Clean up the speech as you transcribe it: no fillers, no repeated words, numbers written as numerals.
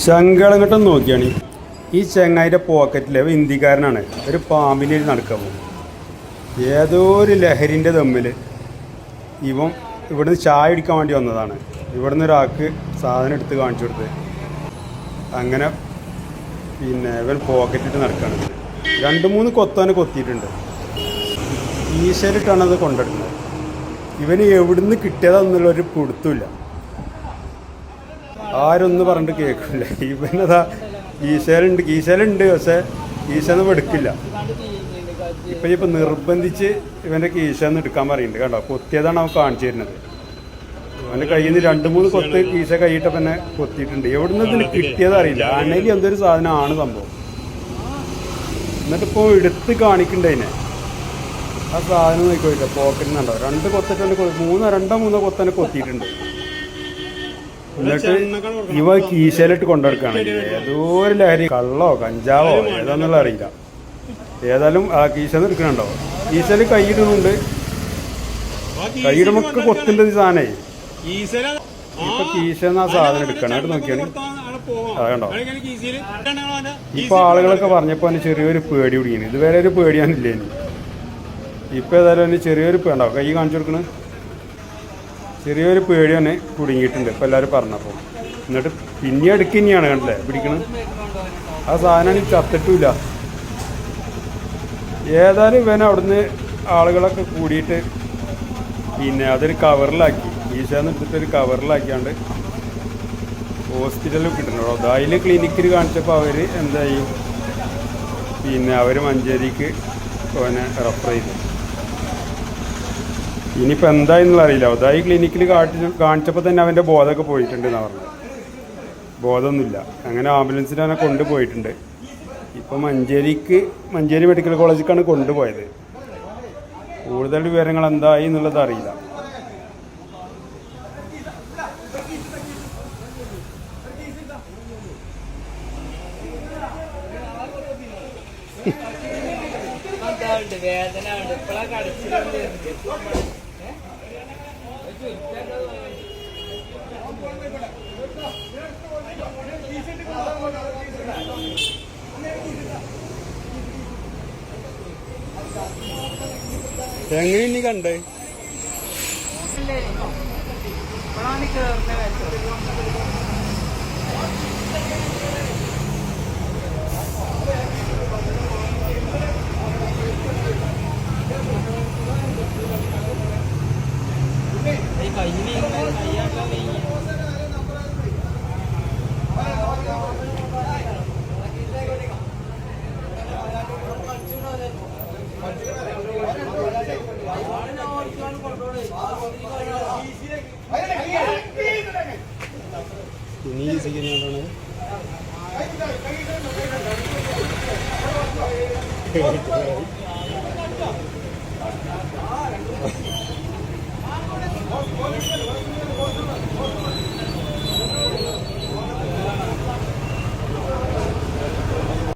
ശങ്കളങ്ങോട്ടും നോക്കിയാണ് ഈ ചെങ്ങായിൻ്റെ പോക്കറ്റിലെ ഇന്ത്യക്കാരനാണ് ഒരു പാമ്പിൻ്റെ നടക്കാൻ പോകും. ഏതോ ഒരു ലഹരിൻ്റെ തമ്മിൽ ഇവൻ ഇവിടുന്ന് ചായ അടിക്കാൻ വേണ്ടി വന്നതാണ്. ഇവിടുന്ന് ഒരാൾക്ക് സാധനം എടുത്ത് കാണിച്ചു കൊടുത്ത് അങ്ങനെ പിന്നെ ഇവൻ പോക്കറ്റിട്ട് നടക്കുകയാണ്. 2-3 കൊത്താനെ കൊത്തിയിട്ടുണ്ട്. ഈശ്വരിട്ടാണ് അത് കൊണ്ടെടുക്കുന്നത്. ഇവന് എവിടുന്ന് കിട്ടിയതാന്നുള്ളൊരു പിടുത്തമില്ല. ആരൊന്നും പറഞ്ഞിട്ട് കേൾക്കില്ല. ഇവനതാ ഈശലുണ്ട് പക്ഷേ ഈശൊന്നും എടുക്കില്ല. ഇപ്പം നിർബന്ധിച്ച് ഇവൻ്റെ കീശന്ന് എടുക്കാൻ പറയുന്നുണ്ട്. കണ്ടോ, കൊത്തിയതാണ് അവൻ കാണിച്ചു തരുന്നത്. അവൻ്റെ കയ്യിൽ നിന്ന് 2-3 കൊത്ത് കീശ കൈയിട്ടപ്പം തന്നെ കൊത്തിയിട്ടുണ്ട്. എവിടുന്ന് ഇതിന് കിട്ടിയതറിയില്ല. അണലി എന്തൊരു സാധനമാണ് സംഭവം. എന്നിട്ടിപ്പോൾ എടുത്ത് കാണിക്കണ്ടേ അതിനെ. ആ സാധനം നോക്കില്ല, പോക്കറ്റിൽ നിന്നുണ്ടോ 2 കൊത്തിട്ട് 2-3 കൊത്തന്നെ കൊത്തിയിട്ടുണ്ട്. എന്നിട്ട് ഇവ കീശയിലിട്ട് കൊണ്ടെടുക്കുകയാണ്. ഏതോ ഒരു ലഹരി, കള്ളോ കഞ്ചാവോ ഏതാന്നുള്ള അറിയില്ല. ഏതായാലും ആ കീശന്ന് എടുക്കണുണ്ടോ, കീശയിൽ കൈയിടുന്നുണ്ട്. കൈയിടുമൊക്കെ കൊത്തിൻ്റെ സാധനേ. ഇപ്പൊ കീശന്ന് ആ സാധനം എടുക്കണം. അവിടെ നോക്കിയാണ് അതുണ്ടോ. ഇപ്പൊ ആളുകളൊക്കെ പറഞ്ഞപ്പോ അവന് ചെറിയൊരു പേടി കുടിക്കുന്നു. ഇതുവരെ ഒരു പേടിയാനില്ല ഇനി. ഇപ്പൊ ഏതായാലും അവന് ചെറിയൊരു പേണ്ടാവും. കൈ കാണിച്ചു കൊടുക്കണ ചെറിയൊരു പേടി തന്നെ കുടുങ്ങിയിട്ടുണ്ട് ഇപ്പൊ എല്ലാവരും പറഞ്ഞപ്പോ. എന്നിട്ട് പിന്നെ എടുക്കുന്നതാണ് കണ്ടില്ലേ പിടിക്കണത്. ആ സാധനം ചത്തിട്ടില്ല. ഏതായാലും ഇവൻ അവിടുന്ന് ആളുകളൊക്കെ കൂടിയിട്ട് പിന്നെ അതൊരു കവറിലാക്കി, ഈശാന്ന് എടുത്തിട്ടൊരു കവറിലാക്കിയാണ്ട് ഹോസ്പിറ്റലിൽ കിട്ടുന്നുണ്ടോ. അതിൽ ക്ലിനിക്കിൽ കാണിച്ചപ്പോൾ അവർ എന്താ ചെയ്യും, പിന്നെ അവർ മഞ്ചേരിക്ക് അവനെ റെഫർ ചെയ്തു. ഇനിയിപ്പോൾ എന്തായെന്നുള്ള അറിയില്ല. അതായി ക്ലിനിക്കിൽ കാണിച്ചപ്പോൾ തന്നെ അവൻ്റെ ബോധമൊക്കെ പോയിട്ടുണ്ടെന്നാണ് പറഞ്ഞത്. ബോധമൊന്നുമില്ല. അങ്ങനെ ആംബുലൻസിൽ അവനെ കൊണ്ടുപോയിട്ടുണ്ട്. ഇപ്പോൾ മഞ്ചേരി മെഡിക്കൽ കോളേജിലേക്കാണ് കൊണ്ടുപോയത്. കൂടുതൽ വിവരങ്ങൾ എന്തായി എന്നുള്ളത് അറിയില്ല. വേദന എങ്ങനെ ഇനി കണ്ടേ ഇനി ചെയ്യുന്നതാണ്.